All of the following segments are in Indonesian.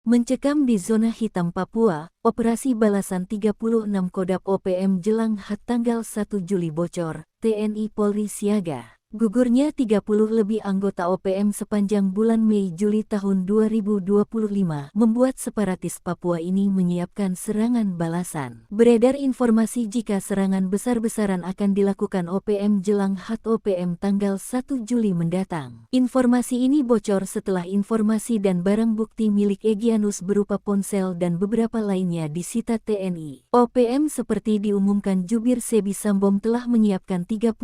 Mencekam di zona hitam Papua, operasi balasan 36 Kodam OPM jelang HUT tanggal 1 Juli bocor, TNI Polri siaga. Gugurnya 30 lebih anggota OPM sepanjang bulan Mei-Juli tahun 2025 membuat separatis Papua ini menyiapkan serangan balasan. Beredar informasi jika serangan besar-besaran akan dilakukan OPM jelang HUT OPM tanggal 1 Juli mendatang. Informasi ini bocor setelah informasi dan barang bukti milik Egyanus berupa ponsel dan beberapa lainnya disita TNI. OPM seperti diumumkan Jubir Sebi Sambom telah menyiapkan 36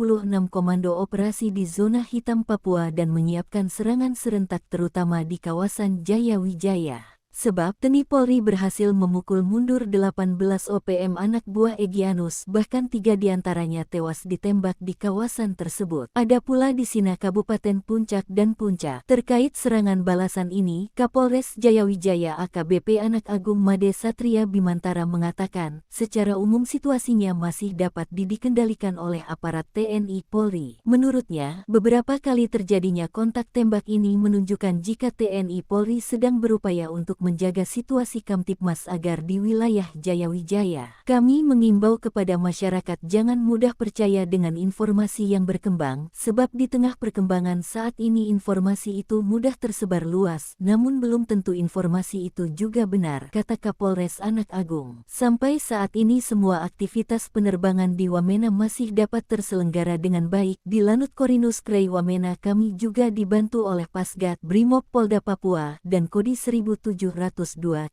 komando operasi di zona hitam Papua dan menyiapkan serangan serentak terutama di kawasan Jaya Wijaya. Sebab TNI Polri berhasil memukul mundur 18 OPM anak buah Egyanus, bahkan 3 diantaranya tewas ditembak di kawasan tersebut. Ada pula di Sina Kabupaten Puncak dan Puncak. Terkait serangan balasan ini, Kapolres Jayawijaya AKBP Anak Agung Made Satria Bimantara mengatakan, secara umum situasinya masih dapat dikendalikan oleh aparat TNI Polri. Menurutnya, beberapa kali terjadinya kontak tembak ini menunjukkan jika TNI Polri sedang berupaya untuk menjaga situasi Kamtipmas agar di wilayah Jayawijaya. Kami mengimbau kepada masyarakat jangan mudah percaya dengan informasi yang berkembang, sebab di tengah perkembangan saat ini informasi itu mudah tersebar luas, namun belum tentu informasi itu juga benar, kata Kapolres Anak Agung. Sampai saat ini semua aktivitas penerbangan di Wamena masih dapat terselenggara dengan baik. Di Lanut Korinus Krei Wamena kami juga dibantu oleh Pasgat Brimob Polda Papua dan Kodi 1702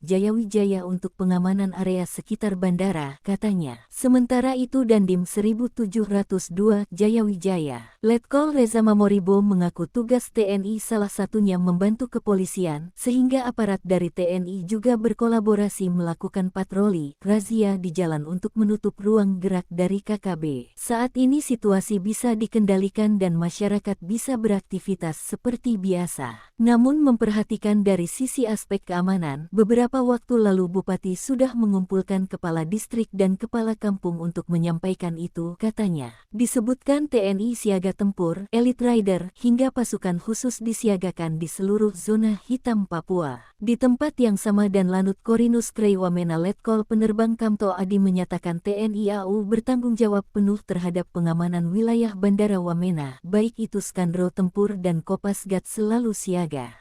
Jayawijaya untuk pengamanan area sekitar bandara, katanya. Sementara itu Dandim 1702 Jayawijaya, Letkol Reza Mamoribo mengaku tugas TNI salah satunya membantu kepolisian, sehingga aparat dari TNI juga berkolaborasi melakukan patroli, razia di jalan untuk menutup ruang gerak dari KKB. Saat ini situasi bisa dikendalikan dan masyarakat bisa beraktivitas seperti biasa. Namun memperhatikan dari sisi aspek keamanan, beberapa waktu lalu Bupati sudah mengumpulkan kepala distrik dan kepala kampung untuk menyampaikan itu, katanya. Disebutkan TNI siaga tempur, Elite Rider, hingga pasukan khusus disiagakan di seluruh zona hitam Papua. Di tempat yang sama dan Lanut Korinus Krei Wamena Letkol Penerbang Kamto Adi menyatakan TNI AU bertanggung jawab penuh terhadap pengamanan wilayah Bandara Wamena, baik itu skandro tempur dan Kopasgat selalu siaga.